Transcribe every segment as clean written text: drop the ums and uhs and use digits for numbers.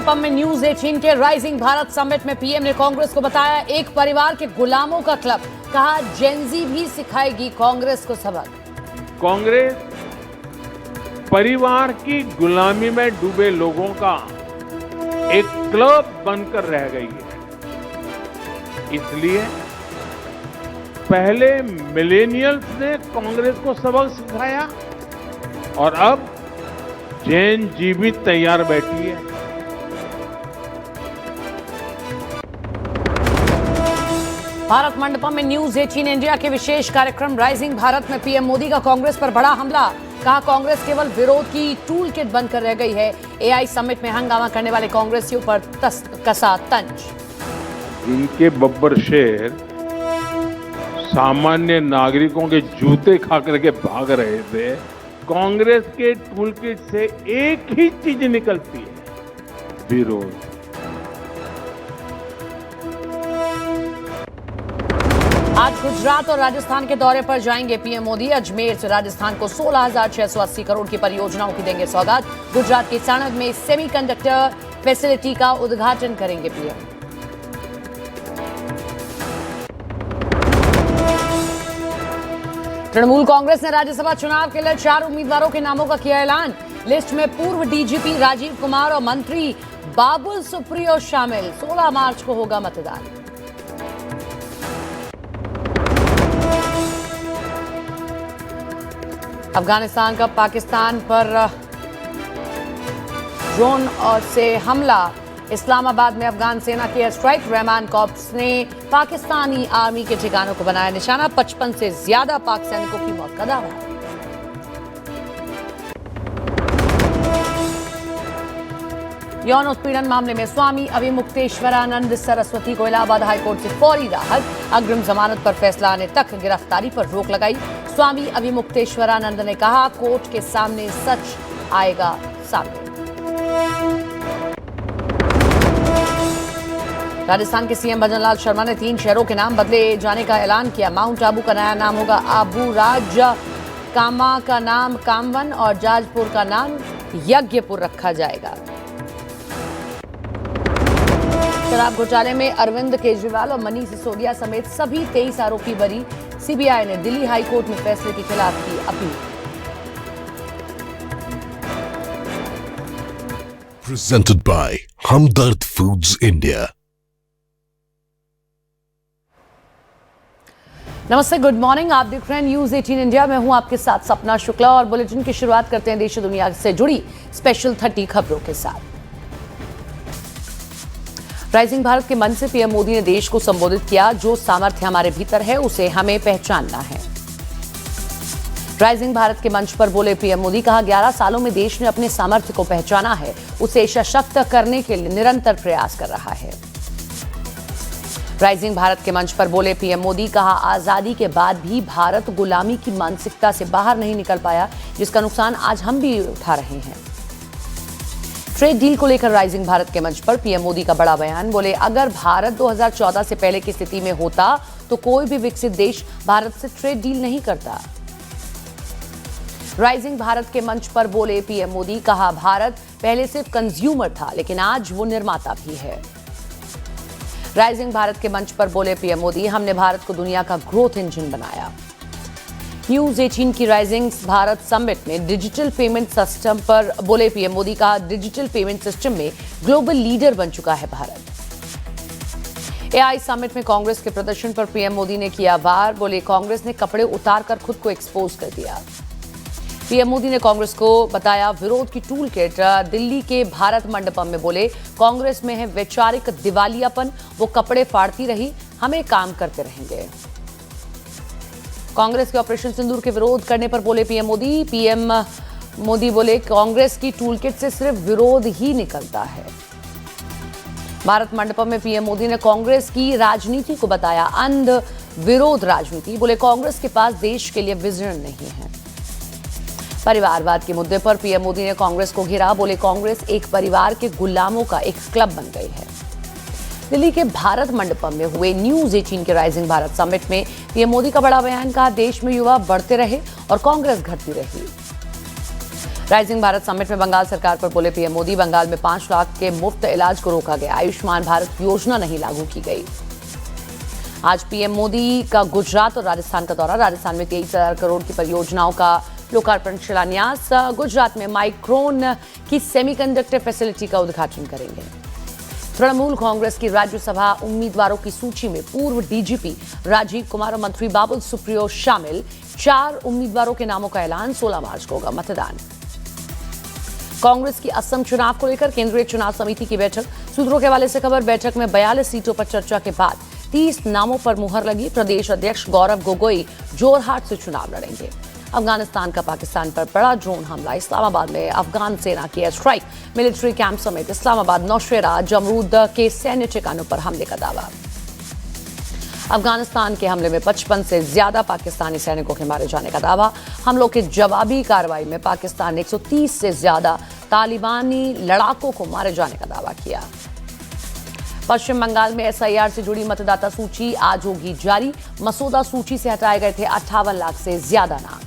मंडपम में न्यूज 18 के rising Bharat summit में पीएम ने कांग्रेस को बताया एक परिवार के गुलामों का क्लब। कहा जेनजी भी सिखाएगी कांग्रेस को सबक। कांग्रेस परिवार की गुलामी में डूबे लोगों का एक क्लब बनकर रह गई है। इसलिए पहले मिलेनियल्स ने कांग्रेस को सबक सिखाया और अब जेन जी भी तैयार बैठी है। भारत मंडपम में न्यूज 18 इंडिया के विशेष कार्यक्रम राइजिंग भारत में पीएम मोदी का कांग्रेस पर बड़ा हमला। कहा कांग्रेस केवल विरोध की टूल किट बनकर रह गई है। एआई समिट में हंगामा करने वाले कांग्रेसियों पर कसा तंज। इनके बब्बर शेर सामान्य नागरिकों के जूते खा करके भाग रहे थे। कांग्रेस के टूल किट से एक ही चीज निकलती है, विरोध। आज गुजरात और राजस्थान के दौरे पर जाएंगे पीएम मोदी। अजमेर से राजस्थान को 16,680 करोड़ की परियोजनाओं की देंगे सौगात। गुजरात के साणंद में सेमीकंडक्टर फैसिलिटी का उद्घाटन करेंगे पीएम। तृणमूल कांग्रेस ने राज्यसभा चुनाव के लिए 4 उम्मीदवारों के नामों का किया ऐलान। लिस्ट में पूर्व डीजीपी राजीव कुमार और मंत्री बाबुल सुप्रियो शामिल। 16 मार्च को होगा मतदान। अफगानिस्तान का पाकिस्तान पर ड्रोन और से हमला। इस्लामाबाद में अफगान सेना की एयर स्ट्राइक। रहमान कॉर्प्स ने पाकिस्तानी आर्मी के ठिकानों को बनाया निशाना। 55 से ज्यादा पाक सैनिकों की मौत का दावा। यौन उत्पीड़न मामले में स्वामी अभिमुक्तेश्वरानंद सरस्वती को इलाहाबाद हाईकोर्ट से फौरी राहत। अग्रिम जमानत पर फैसला आने तक गिरफ्तारी पर रोक लगाई। स्वामी अभिमुक्तेश्वरानंद ने कहा कोर्ट के सामने सच आएगा सामने। राजस्थान के सीएम भजनलाल शर्मा ने 3 शहरों के नाम बदले जाने का ऐलान किया। माउंट आबू का नया नाम होगा आबू राज, कामा का नाम कामवन और जाजपुर का नाम यज्ञपुर रखा जाएगा। शराब घोटाले में अरविंद केजरीवाल और मनीष सिसोदिया समेत सभी 23 आरोपी बरी। सीबीआई ने दिल्ली हाई कोर्ट में फैसले के खिलाफ की appeal. Presented by Hamdard Foods India. नमस्ते, गुड मॉर्निंग। आप देख रहे हैं न्यूज 18 इंडिया। मैं हूं आपके साथ सपना शुक्ला और बुलेटिन की शुरुआत करते हैं देश दुनिया से जुड़ी स्पेशल 30 खबरों के साथ। राइजिंग भारत के मंच से पीएम मोदी ने देश को संबोधित किया। जो सामर्थ्य हमारे भीतर है उसे हमें पहचानना है। राइजिंग भारत के मंच पर बोले पीएम मोदी। कहा 11 सालों में देश ने अपने सामर्थ्य को पहचाना है, उसे सशक्त करने के लिए निरंतर प्रयास कर रहा है। राइजिंग भारत के मंच पर बोले पीएम मोदी। कहा आजादी के बाद भी भारत गुलामी की मानसिकता से बाहर नहीं निकल पाया, जिसका नुकसान आज हम भी उठा रहे हैं। ट्रेड डील को लेकर राइजिंग भारत के मंच पर पीएम मोदी का बड़ा बयान। बोले अगर भारत 2014 से पहले की स्थिति में होता तो कोई भी विकसित देश भारत से ट्रेड डील नहीं करता। राइजिंग भारत के मंच पर बोले पीएम मोदी। कहा भारत पहले सिर्फ कंज्यूमर था, लेकिन आज वो निर्माता भी है। राइजिंग भारत के मंच पर बोले पीएम मोदी। हमने भारत को दुनिया का ग्रोथ इंजन बनाया। न्यूज 18 की राइजिंग भारत समिट में डिजिटल पेमेंट सिस्टम पर बोले पीएम मोदी। का डिजिटल पेमेंट सिस्टम में ग्लोबल लीडर बन चुका है भारत। एआई समिट में कांग्रेस के प्रदर्शन पर पीएम मोदी ने किया वार। बोले कांग्रेस ने कपड़े उतारकर खुद को एक्सपोज कर दिया। पीएम मोदी ने कांग्रेस को बताया विरोध की टूल किट। दिल्ली के भारत मंडपम में बोले कांग्रेस में है वैचारिक दिवालियापन, वो कपड़े फाड़ती रही, हमें काम करते रहेंगे। कांग्रेस के ऑपरेशन सिंदूर के विरोध करने पर बोले पीएम मोदी। पीएम मोदी बोले कांग्रेस की टूल किट से सिर्फ विरोध ही निकलता है। भारत मंडपम में पीएम मोदी ने कांग्रेस की राजनीति को बताया अंध विरोध राजनीति। बोले कांग्रेस के पास देश के लिए विजन नहीं है। परिवारवाद के मुद्दे पर पीएम मोदी ने कांग्रेस को घेरा। बोले कांग्रेस एक परिवार के गुलामों का एक क्लब बन गई है। दिल्ली के भारत मंडपम में हुए न्यूज 18 के राइजिंग भारत समिट में पीएम मोदी का बड़ा बयान। कहा देश में युवा बढ़ते रहे और कांग्रेस घटती रही। राइजिंग भारत समिट में बंगाल सरकार पर बोले पीएम मोदी, बंगाल में 5 लाख के मुफ्त इलाज को रोका गया, आयुष्मान भारत योजना नहीं लागू की गई। आज पीएम मोदी का गुजरात और राजस्थान का दौरा, राजस्थान में 23,000 करोड़ की परियोजनाओं का लोकार्पण शिलान्यास, गुजरात में माइक्रोन की सेमीकंडक्टर फैसिलिटी का उद्घाटन करेंगे। तृणमूल कांग्रेस की राज्यसभा उम्मीदवारों की सूची में पूर्व डीजीपी राजीव कुमार और मंत्री बाबुल सुप्रियो शामिल, 4 उम्मीदवारों के नामों का ऐलान, 16 मार्च को होगा मतदान। कांग्रेस की असम चुनाव को लेकर केंद्रीय चुनाव समिति की बैठक, सूत्रों के हवाले से खबर, बैठक में 42 सीटों पर चर्चा के बाद 30 नामों पर मुहर लगी। प्रदेश अध्यक्ष गौरव गोगोई जोरहाट से चुनाव लड़ेंगे। अफगानिस्तान का पाकिस्तान पर बड़ा ड्रोन हमला, इस्लामाबाद में अफगान सेना की एयर स्ट्राइक, मिलिट्री कैंप समेत इस्लामाबाद, नौशेरा, जमरूद के सैन्य ठिकानों पर हमले का दावा। अफगानिस्तान के हमले में 55 से ज्यादा पाकिस्तानी सैनिकों के मारे जाने का दावा। हमलों की जवाबी कार्रवाई में पाकिस्तान ने 130 से ज्यादा तालिबानी लड़ाकों को मारे जाने का दावा किया। पश्चिम बंगाल में एसआईआर से जुड़ी मतदाता सूची आज होगी जारी। मसौदा सूची से हटाए गए थे 58 लाख से ज्यादा नाम।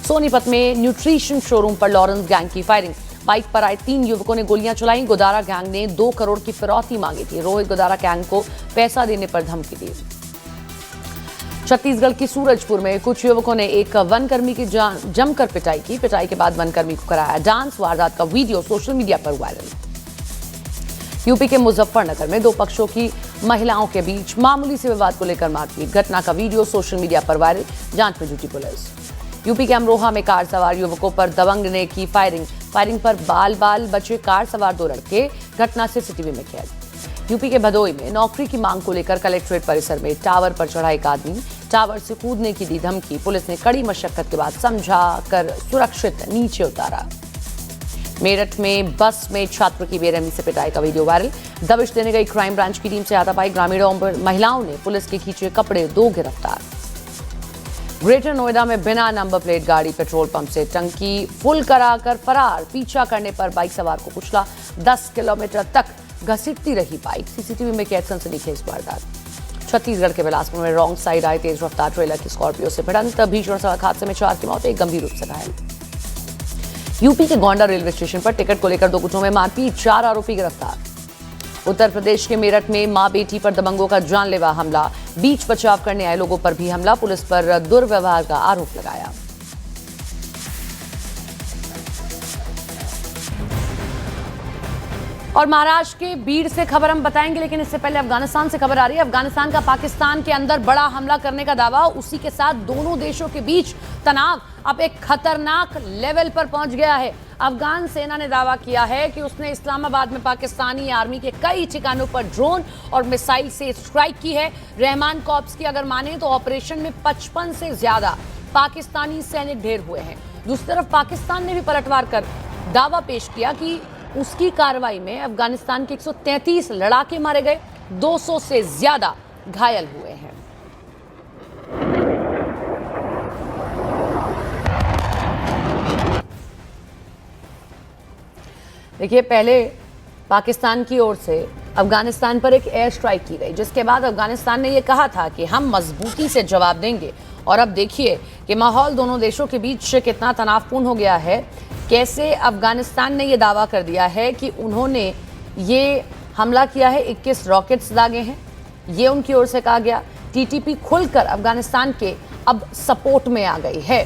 सोनीपत में न्यूट्रिशन शोरूम पर लॉरेंस गैंग की फायरिंग, बाइक पर आए 3 युवकों ने गोलियां चलाई। गोदारा गैंग ने 2 करोड़ की फिरौती मांगी थी। रोहित गोदारा गैंग को पैसा देने पर धमकी दी। छत्तीसगढ़ की सूरजपुर में कुछ युवकों ने एक वनकर्मी की जमकर पिटाई की। पिटाई के बाद वनकर्मी को कराया डांस। वारदात का वीडियो सोशल मीडिया पर वायरल। यूपी के मुजफ्फरनगर में 2 पक्षों की महिलाओं के बीच मामूली से विवाद को लेकर मारपीट, घटना का वीडियो सोशल मीडिया पर वायरल, जांच में जुटी पुलिस। यूपी के अमरोहा में कार सवार युवकों पर दबंग ने की फायरिंग पर बाल बचे कार सवार 2 लड़के, घटना सीसीटीवी में कैद। यूपी के भदोई में नौकरी की मांग को लेकर कलेक्ट्रेट परिसर में टावर पर चढ़ा एक आदमी, टावर से कूदने की दी धमकी, पुलिस ने कड़ी मशक्कत के बाद समझा कर सुरक्षित नीचे उतारा। मेरठ में बस में छात्र की बेरहमी से पिटाई का वीडियो वायरल, दबिश देने गई क्राइम ब्रांच की टीम से हाथापाई, ग्रामीणों और महिलाओं ने पुलिस के खींचे कपड़े, 2 गिरफ्तार। ग्रेटर नोएडा में बिना नंबर प्लेट गाड़ी पेट्रोल पंप से टंकी फुल कराकर फरार, पीछा करने पर बाइक सवार को कुचला, 10 किलोमीटर तक घसीटती रही बाइक, सीसीटीवी में कैद सनसनीखेज वारदात। छत्तीसगढ़ के बिलासपुर में रॉन्ग साइड आए तेज रफ्तार ट्रेलर की स्कॉर्पियो से भिड़ंत, भीषण सड़क हादसे में 4 की मौत, 1 गंभीर रूप से घायल। यूपी के गोंडा रेलवे स्टेशन पर टिकट को लेकर 2 गुटों में मारपीट, 4 आरोपी गिरफ्तार। उत्तर प्रदेश के मेरठ में मां बेटी पर दबंगों का जानलेवा हमला, बीच बचाव करने आए लोगों पर भी हमला, पुलिस पर दुर्व्यवहार का आरोप लगाया। और महाराष्ट्र के बीड़ से खबर हम बताएंगे, लेकिन इससे पहले अफगानिस्तान से खबर आ रही है। अफगानिस्तान का पाकिस्तान के अंदर बड़ा हमला करने का दावा, उसी के साथ दोनों देशों के बीच तनाव अब एक खतरनाक लेवल पर पहुंच गया है। अफगान सेना ने दावा किया है कि उसने इस्लामाबाद में पाकिस्तानी आर्मी के कई ठिकानों पर ड्रोन और मिसाइल से स्ट्राइक की है। रहमान कॉर्प्स की अगर माने तो ऑपरेशन में 55 से ज्यादा पाकिस्तानी सैनिक ढेर हुए हैं। दूसरी तरफ पाकिस्तान ने भी पलटवार कर दावा पेश किया कि उसकी कार्रवाई में अफगानिस्तान के 133 लड़ाके मारे गए, 200 से ज्यादा घायल हुए हैं। देखिए, पहले पाकिस्तान की ओर से अफगानिस्तान पर एक एयर स्ट्राइक की गई, जिसके बाद अफगानिस्तान ने यह कहा था कि हम मजबूती से जवाब देंगे। और अब देखिए कि माहौल दोनों देशों के बीच कितना तनावपूर्ण हो गया है। कैसे अफगानिस्तान ने यह दावा कर दिया है कि उन्होंने ये हमला किया है, 21 रॉकेट्स दागे हैं, ये उनकी ओर से कहा गया। टीटीपी खुलकर अफगानिस्तान के अब सपोर्ट में आ गई है।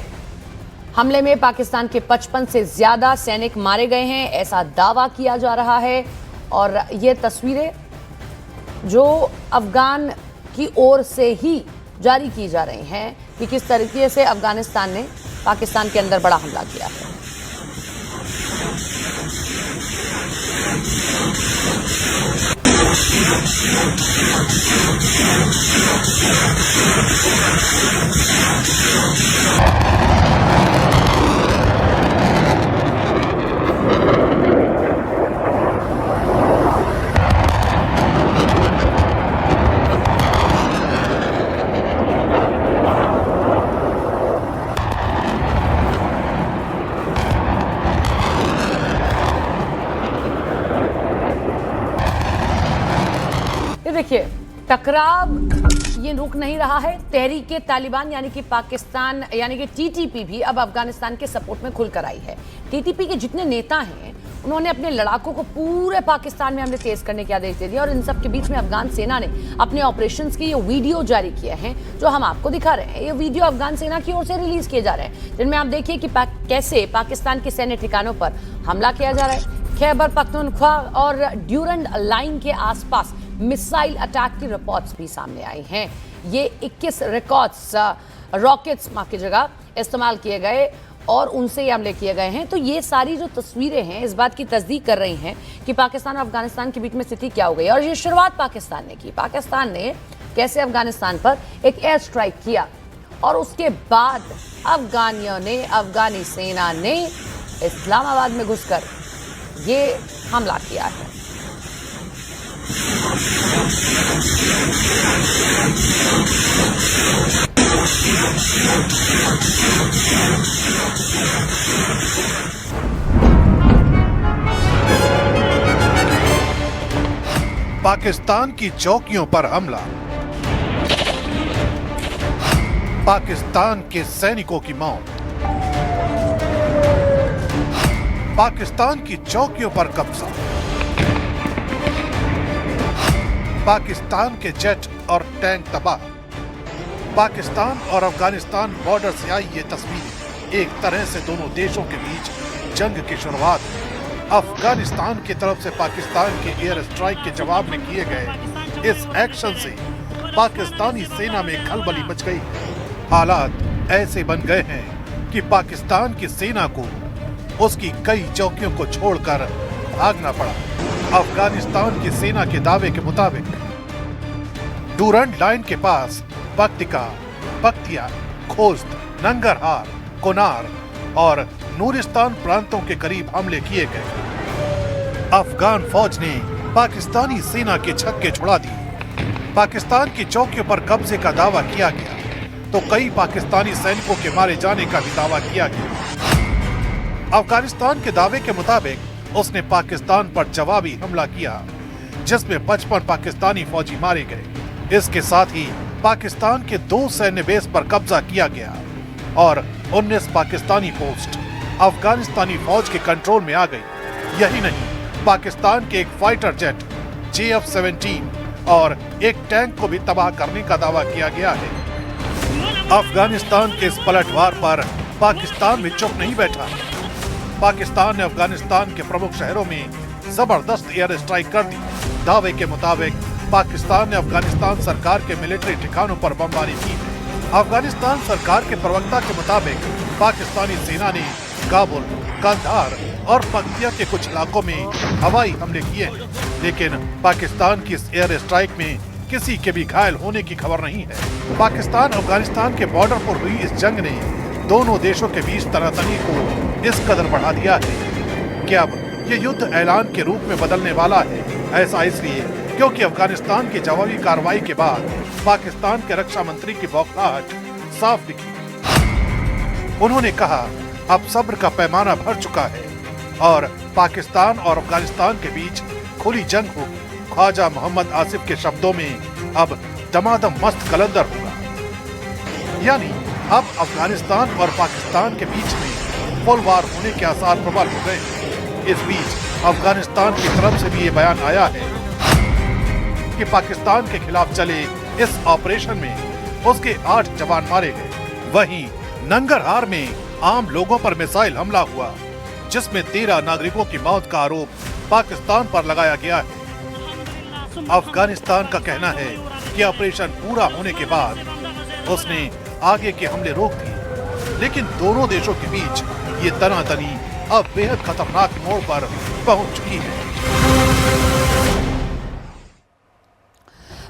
हमले में पाकिस्तान के 55 से ज्यादा सैनिक मारे गए हैं, ऐसा दावा किया जा रहा है। और ये तस्वीरें जो अफगान की ओर से ही जारी की जा रही हैं कि किस तरीके से अफगानिस्तान ने पाकिस्तान के अंदर बड़ा हमला किया है। देखिए, टकराव ये रुक नहीं रहा है। तहरीक तालिबान यानी कि पाकिस्तान यानी कि टीटीपी भी अब अफगानिस्तान के सपोर्ट में खुलकर आई है। टीटीपी के जितने नेता हैं उन्होंने अपने लड़ाकों को पूरे पाकिस्तान में हमले तेज करने के आदेश दे दिए और इन सब के बीच में अफगान सेना ने अपने ऑपरेशंस के ये वीडियो जारी किए हैं जो हम आपको दिखा रहे हैं। ये वीडियो अफगान सेना की ओर से रिलीज किए जा रहे हैं जिनमें आप देखिए कि कैसे पाकिस्तान के सैन्य ठिकानों पर हमला किया जा रहा है। खैबर पख्तूनख्वा और ड्यूरंड लाइन के आसपास मिसाइल अटैक की रिपोर्ट्स भी सामने आई हैं। ये 21 रॉकेट्स की जगह इस्तेमाल किए गए और उनसे ये हमले किए गए हैं। तो ये सारी जो तस्वीरें हैं इस बात की तस्दीक कर रही हैं कि पाकिस्तान और अफगानिस्तान के बीच में स्थिति क्या हो गई। और ये शुरुआत पाकिस्तान ने की। पाकिस्तान ने कैसे अफगानिस्तान पर एक एयर स्ट्राइक किया और उसके बाद अफगानी सेना ने इस्लामाबाद में घुसकर ये हमला किया है। पाकिस्तान की चौकियों पर हमला, पाकिस्तान के सैनिकों की मौत, पाकिस्तान की चौकियों पर कब्जा, पाकिस्तान के जेट और टैंक तबाह। पाकिस्तान और अफगानिस्तान बॉर्डर से आई ये तस्वीरें एक तरह से दोनों देशों के बीच जंग की शुरुआत है। अफगानिस्तान की तरफ से पाकिस्तान के एयर स्ट्राइक के जवाब में किए गए इस एक्शन से पाकिस्तानी सेना में खलबली मच गई। हालात ऐसे बन गए हैं कि पाकिस्तान की सेना को उसकी कई चौकियों को छोड़कर भागना पड़ा। अफगानिस्तान की सेना के दावे के मुताबिक डूरंड लाइन के पास पक्तिका, पक्तिया, खोस्त, नंगरहार, कोनार और नूरिस्तान प्रांतों के करीब हमले किए गए। अफगान फौज ने पाकिस्तानी सेना के छक्के छुड़ा दिए। पाकिस्तान की चौकियों पर कब्जे का दावा किया गया तो कई पाकिस्तानी सैनिकों के मारे जाने का भी दावा किया गया। अफगानिस्तान के दावे के मुताबिक उसने पाकिस्तान पर जवाबी हमला किया जिसमें 55 पाकिस्तानी फौजी मारे गए। इसके साथ ही पाकिस्तान के 2 सैन्य बेस पर कब्जा किया गया और 19 पाकिस्तानी पोस्ट अफगानिस्तानी फौज के कंट्रोल में आ गई। यही नहीं, पाकिस्तान के एक फाइटर जेट JF-17 और एक टैंक को भी तबाह करने का दावा किया गया है। अफगानिस्तान के इस पलटवार पर पाकिस्तान भी चुप नहीं बैठा। पाकिस्तान ने अफगानिस्तान के प्रमुख शहरों में जबरदस्त एयर स्ट्राइक कर दी। दावे के मुताबिक पाकिस्तान ने अफगानिस्तान सरकार के मिलिट्री ठिकानों पर बमबारी की है। अफगानिस्तान सरकार के प्रवक्ता के मुताबिक पाकिस्तानी सेना ने काबुल, कंधार और पक्तिया के कुछ इलाकों में हवाई हमले किए हैं, लेकिन पाकिस्तान की इस एयर स्ट्राइक में किसी के भी घायल होने की खबर नहीं है। पाकिस्तान अफगानिस्तान के बॉर्डर पर हुई इस जंग ने दोनों देशों के बीच तनातनी को इस कदर बढ़ा दिया है कि अब ये युद्ध ऐलान के रूप में बदलने वाला है। ऐसा इसलिए क्योंकि अफगानिस्तान की जवाबी कार्रवाई के बाद पाकिस्तान के रक्षा मंत्री की बौखलाहट साफ दिखी। उन्होंने कहा, अब सब्र का पैमाना भर चुका है और पाकिस्तान और अफगानिस्तान के बीच खुली जंग होगी। ख्वाजा मोहम्मद आसिफ के शब्दों में अब दमादम मस्त कलंदर होगा, यानी अब अफगानिस्तान और पाकिस्तान के बीच में फुल वार होने के आसार प्रबल हो गए। इस बीच अफगानिस्तान की तरफ से भी ये बयान आया है कि पाकिस्तान के खिलाफ चले इस ऑपरेशन में उसके 8 जवान मारे गए। वहीं नंगरहार में आम लोगों पर मिसाइल हमला हुआ जिसमें 13 नागरिकों की मौत का आरोप पाकिस्तान पर लगाया गया है। अफगानिस्तान का कहना है कि ऑपरेशन पूरा होने के बाद उसने आगे के हमले रोक दिए, लेकिन दोनों देशों के बीच ये तनातनी अब बेहद खतरनाक मोड़ पर पहुंच चुकी है।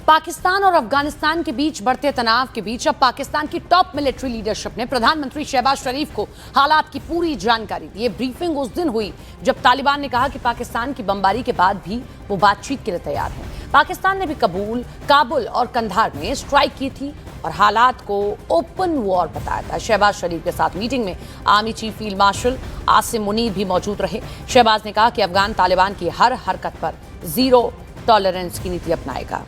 पाकिस्तान और अफगानिस्तान के बीच बढ़ते तनाव के बीच अब पाकिस्तान की टॉप मिलिट्री लीडरशिप ने प्रधानमंत्री शहबाज शरीफ को हालात की पूरी जानकारी दी। ये ब्रीफिंग उस दिन हुई जब तालिबान ने कहा कि पाकिस्तान की बमबारी के बाद भी वो बातचीत के लिए तैयार हैं। पाकिस्तान ने भी काबुल और कंधार में स्ट्राइक की थी और हालात को ओपन वॉर बताया था। शहबाज शरीफ के साथ मीटिंग में army chief field marshal Asim Munir भी मौजूद रहे। शहबाज ने कहा कि अफगान तालिबान की हर हरकत पर जीरो टॉलरेंस की नीति अपनाएगा।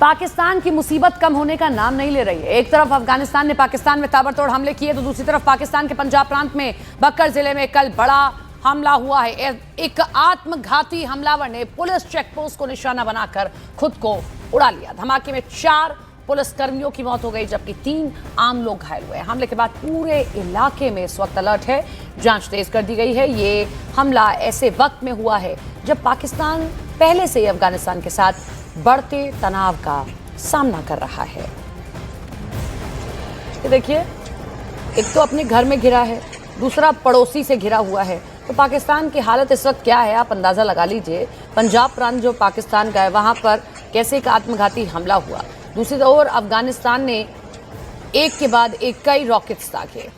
पाकिस्तान की मुसीबत कम होने का नाम नहीं ले रही है। एक तरफ अफगानिस्तान ने पाकिस्तान में ताबड़तोड़ हमले किए तो दूसरी तरफ पाकिस्तान के पंजाब प्रांत में बक्कर जिले में कल बड़ा हमला हुआ है। एक आत्मघाती हमलावर ने पुलिस चेकपोस्ट को निशाना बनाकर खुद को उड़ा लिया। धमाके में 4 पुलिसकर्मियों की मौत हो गई जबकि 3 आम लोग घायल हुए। हमले के बाद पूरे इलाके में इस वक्त अलर्ट है, जांच तेज कर दी गई है। ये हमला ऐसे वक्त में हुआ है जब पाकिस्तान पहले से ही अफगानिस्तान के साथ बढ़ते तनाव का सामना कर रहा है। ये देखिए, एक तो अपने घर में घिरा है, दूसरा पड़ोसी से घिरा हुआ है। तो पाकिस्तान की हालत इस वक्त क्या है आप अंदाजा लगा लीजिए। पंजाब प्रांत जो पाकिस्तान का है वहां पर कैसे एक आत्मघाती हमला हुआ। दूसरी ओर अफगानिस्तान ने एक के बाद एक कई रॉकेट्स दागे।